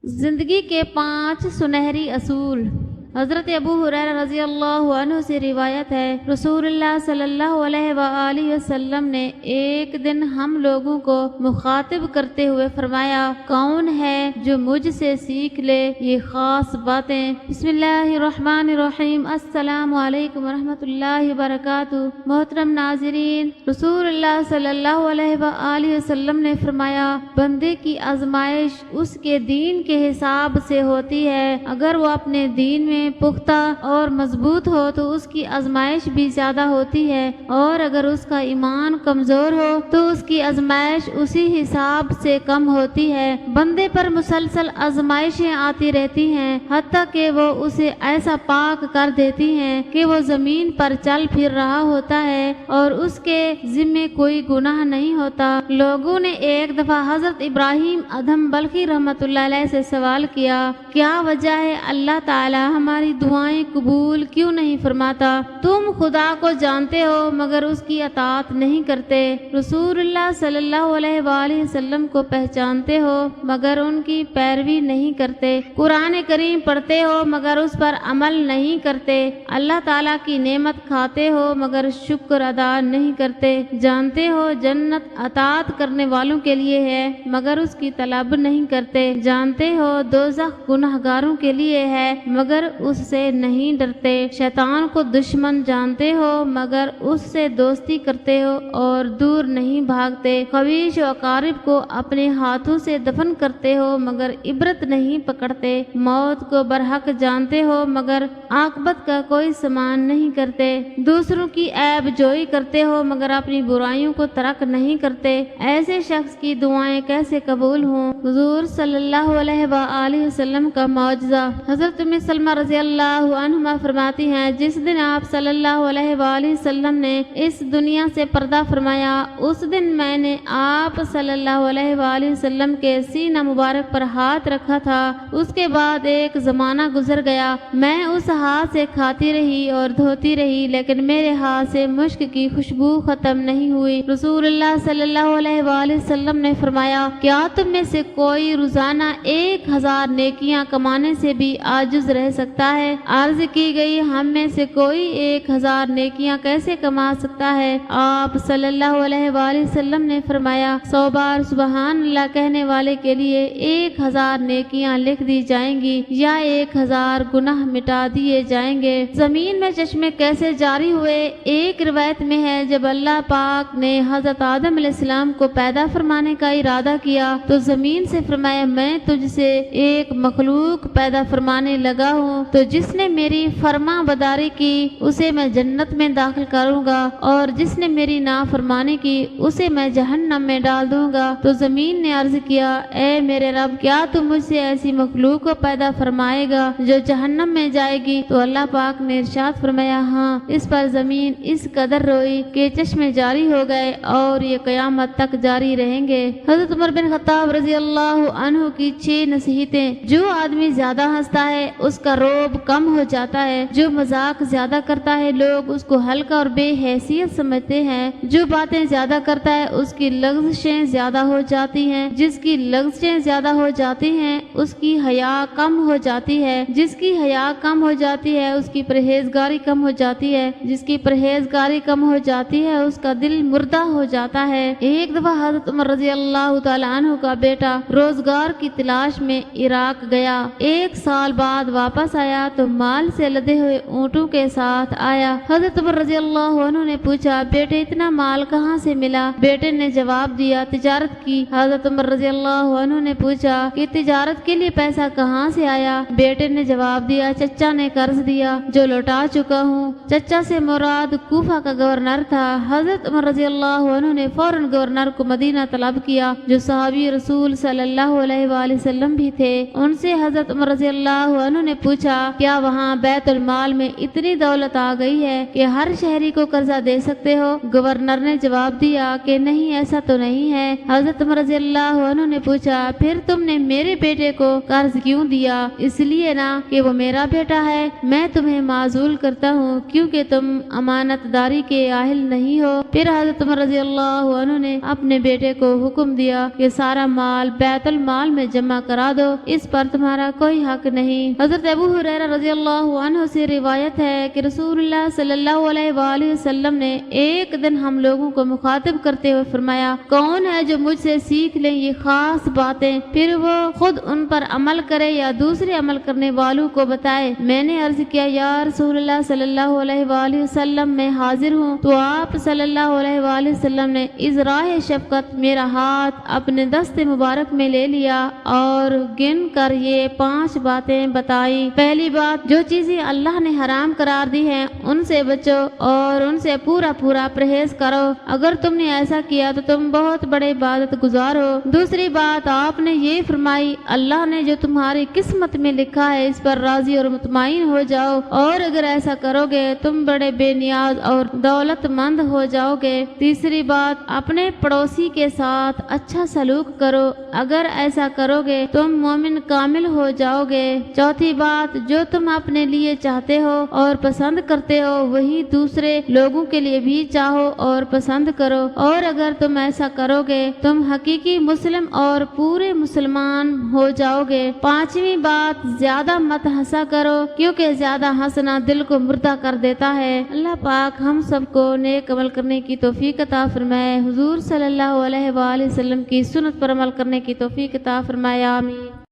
زندگی کے 5 سنہری اصول۔ حضرت ابو ہریرہ رضی اللہ عنہ سے روایت ہے، رسول اللہ صلی اللہ علیہ وآلہ وسلم نے ایک دن ہم لوگوں کو مخاطب کرتے ہوئے فرمایا، کون ہے جو مجھ سے سیکھ لے یہ خاص باتیں؟ بسم اللہ الرحمن الرحیم۔ السلام علیکم ورحمۃ اللہ وبرکاتہ۔ محترم ناظرین، رسول اللہ صلی اللہ علیہ وآلہ وسلم نے فرمایا، بندے کی آزمائش اس کے دین کے حساب سے ہوتی ہے۔ اگر وہ اپنے دین میں پختہ اور مضبوط ہو تو اس کی آزمائش بھی زیادہ ہوتی ہے، اور اگر اس کا ایمان کمزور ہو تو اس کی آزمائش اسی حساب سے کم ہوتی ہے۔ بندے پر مسلسل آزمائشیں آتی رہتی ہیں، حتیٰ کہ وہ اسے ایسا پاک کر دیتی ہیں کہ وہ زمین پر چل پھر رہا ہوتا ہے اور اس کے ذمے کوئی گناہ نہیں ہوتا۔ لوگوں نے ایک دفعہ حضرت ابراہیم ادھم بلخی رحمۃ اللہ علیہ سے سوال کیا، کیا وجہ ہے اللہ تعالی ہماری دعائیں قبول کیوں نہیں فرماتا؟ تم خدا کو جانتے ہو مگر اس کی اطاعت نہیں کرتے، رسول اللہ صلی اللہ علیہ وآلہ وسلم کو پہچانتے ہو مگر ان کی پیروی نہیں کرتے، قرآن کریم پڑھتے ہو مگر اس پر عمل نہیں کرتے، اللہ تعالیٰ کی نعمت کھاتے ہو مگر شکر ادا نہیں کرتے، جانتے ہو جنت اطاعت کرنے والوں کے لیے ہے مگر اس کی طلب نہیں کرتے، جانتے ہو دوزخ گنہگاروں کے لیے ہے مگر اس سے نہیں ڈرتے، شیطان کو دشمن جانتے ہو مگر اس سے دوستی کرتے ہو اور دور نہیں بھاگتے، خویش و اقارب کو اپنے ہاتھوں سے دفن کرتے ہو مگر عبرت نہیں پکڑتے، موت کو برحق جانتے ہو مگر عاقبت کا کوئی سامان نہیں کرتے، دوسروں کی عیب جوئی کرتے ہو مگر اپنی برائیوں کو ترک نہیں کرتے، ایسے شخص کی دعائیں کیسے قبول ہوں؟ حضور صلی اللہ علیہ وآلہ وسلم کا معجزہ۔ حضرت ام سلمہ رضی اللہ عنہما فرماتی ہیں، جس دن آپ صلی اللہ علیہ وآلہ وسلم نے اس دنیا سے پردہ فرمایا، اس دن میں نے آپ صلی اللہ علیہ وآلہ وسلم کے سینہ مبارک پر ہاتھ رکھا تھا، اس کے بعد ایک زمانہ گزر گیا، میں اس ہاتھ سے کھاتی رہی اور دھوتی رہی لیکن میرے ہاتھ سے مشک کی خوشبو ختم نہیں ہوئی۔ رسول اللہ صلی اللہ علیہ وآلہ وسلم نے فرمایا، کیا تم میں سے کوئی روزانہ 1000 نیکیاں کمانے سے بھی عاجز رہ سکتا ہے؟ عرض کی گئی، ہم میں سے کوئی 1000 نیکیاں کیسے کما سکتا ہے؟ آپ صلی اللہ علیہ وآلہ وسلم نے فرمایا، 100 بار سبحان اللہ کہنے والے کے لیے 1000 نیکیاں لکھ دی جائیں گی یا 1000 گناہ مٹا دیے جائیں گے۔ زمین میں چشمے کیسے جاری ہوئے؟ ایک روایت میں ہے، جب اللہ پاک نے حضرت آدم علیہ السلام کو پیدا فرمانے کا ارادہ کیا تو زمین سے فرمایا، میں تجھ سے ایک مخلوق پیدا فرمانے لگا ہوں، تو جس نے میری فرما بداری کی اسے میں جنت میں داخل کروں گا اور جس نے میری نافرمانی کی اسے میں جہنم میں ڈال دوں گا۔ تو زمین نے عرض کیا، اے میرے رب، کیا تم مجھ سے ایسی مخلوق کو پیدا فرمائے گا جو جہنم میں جائے گی؟ تو اللہ پاک نے ارشاد فرمایا، ہاں۔ اس پر زمین اس قدر روئی کہ چشمے جاری ہو گئے اور یہ قیامت تک جاری رہیں گے۔ حضرت عمر بن خطاب رضی اللہ عنہ کی 6 نصیحتیں۔ جو آدمی زیادہ ہنستا ہے اس کا روب کم ہو جاتا ہے، جو مذاق زیادہ کرتا ہے لوگ اس کو ہلکا اور بے حیثیت سمجھتے ہیں، جو باتیں زیادہ کرتا ہے اس کی لغزشیں زیادہ ہو جاتی ہیں، جس کی لغزشیں زیادہ ہو جاتی ہیں اس کی حیا کم ہو جاتی ہے، جس کی حیا کم ہو جاتی ہے اس کی پرہیزگاری کم ہو جاتی ہے، جس کی پرہیزگاری کم ہو جاتی ہے اس کا دل مردہ ہو جاتا ہے۔ ایک دفعہ حضرت عمر رضی اللہ تعالی عنہ کا بیٹا روزگار کی تلاش میں عراق گیا، 1 سال بعد واپس آیا تو مال سے لدے ہوئے اونٹوں کے ساتھ آیا۔ حضرت عمر رضی اللہ عنہ نے پوچھا، بیٹے اتنا مال کہاں سے ملا؟ بیٹے نے جواب دیا، تجارت کی۔ حضرت عمر رضی اللہ عنہ نے پوچھا کہ تجارت کے لیے پیسہ کہاں سے آیا؟ بیٹے نے جواب دیا، چچا نے قرض دیا جو لوٹا چکا ہوں۔ چچا سے مراد کوفہ کا گورنر تھا۔ حضرت عمر رضی اللہ عنہ نے فوراً گورنر کو مدینہ طلب کیا جو صحابی رسول صلی اللہ علیہ وآلہ وسلم بھی تھے۔ ان سے حضرت عمر رضی اللہ عنہ نے پوچھا، پوچھا کیا وہاں بیت المال میں اتنی دولت آ گئی ہے کہ ہر شہری کو قرضہ دے سکتے ہو؟ گورنر نے جواب دیا کہ نہیں، ایسا تو نہیں ہے۔ حضرت عمر رضی اللہ عنہ نے پوچھا پھر تم نے میرے بیٹے کو قرض کیوں دیا؟ اس لیے نا کہ وہ میرا بیٹا ہے، میں تمہیں معزول کرتا ہوں کیونکہ تم امانت داری کے اہل نہیں ہو۔ پھر حضرت عمر رضی اللہ عنہ نے اپنے بیٹے کو حکم دیا کہ سارا مال بیت المال میں جمع کرا دو، اس پر تمہارا کوئی حق نہیں۔ حضرت ابو ہریرہ رضی اللہ عنہ سے روایت ہے کہ رسول اللہ صلی اللہ علیہ وآلہ وسلم نے ایک دن ہم لوگوں کو مخاطب کرتے ہوئے فرمایا کون ہے جو مجھ سے سیکھ لیں یہ خاص باتیں، پھر وہ خود ان پر عمل کرے یا دوسرے عمل کرنے والوں کو بتائے؟ میں نے عرض کیا یا رسول اللہ صلی اللہ علیہ وآلہ وسلم میں حاضر ہوں۔ تو آپ صلی اللہ علیہ وآلہ وسلم نے اظہار شفقت میرا ہاتھ اپنے دست مبارک میں لے لیا اور گن کر یہ 5 باتیں بتائی۔ پہلی بات، جو چیزیں اللہ نے حرام قرار دی ہیں ان سے بچو اور ان سے پورا پرہیز کرو، اگر تم نے ایسا کیا تو تم بہت بڑے عبادت گزار ہو۔ دوسری بات آپ نے یہ فرمائی اللہ نے جو تمہاری قسمت میں لکھا ہے اس پر راضی اور مطمئن ہو جاؤ، اور اگر ایسا کرو گے تم بڑے بے نیاز اور دولت مند ہو جاؤ گے۔ تیسری بات، اپنے پڑوسی کے ساتھ اچھا سلوک کرو، اگر ایسا کرو گے تم مومن کامل ہو جاؤ گے۔ چوتھی بات، جو تم اپنے لیے چاہتے ہو اور پسند کرتے ہو وہی دوسرے لوگوں کے لیے بھی چاہو اور پسند کرو، اور اگر تم ایسا کرو گے تم حقیقی مسلم اور پورے مسلمان ہو جاؤ گے۔ پانچویں بات، زیادہ مت ہنسا کرو کیونکہ زیادہ ہنسنا دل کو مردہ کر دیتا ہے۔ اللہ پاک ہم سب کو نیک عمل کرنے کی توفیق عطا فرمائے، حضور صلی اللہ علیہ وآلہ وسلم کی سنت پر عمل کرنے کی توفیق عطا فرمائے، آمین۔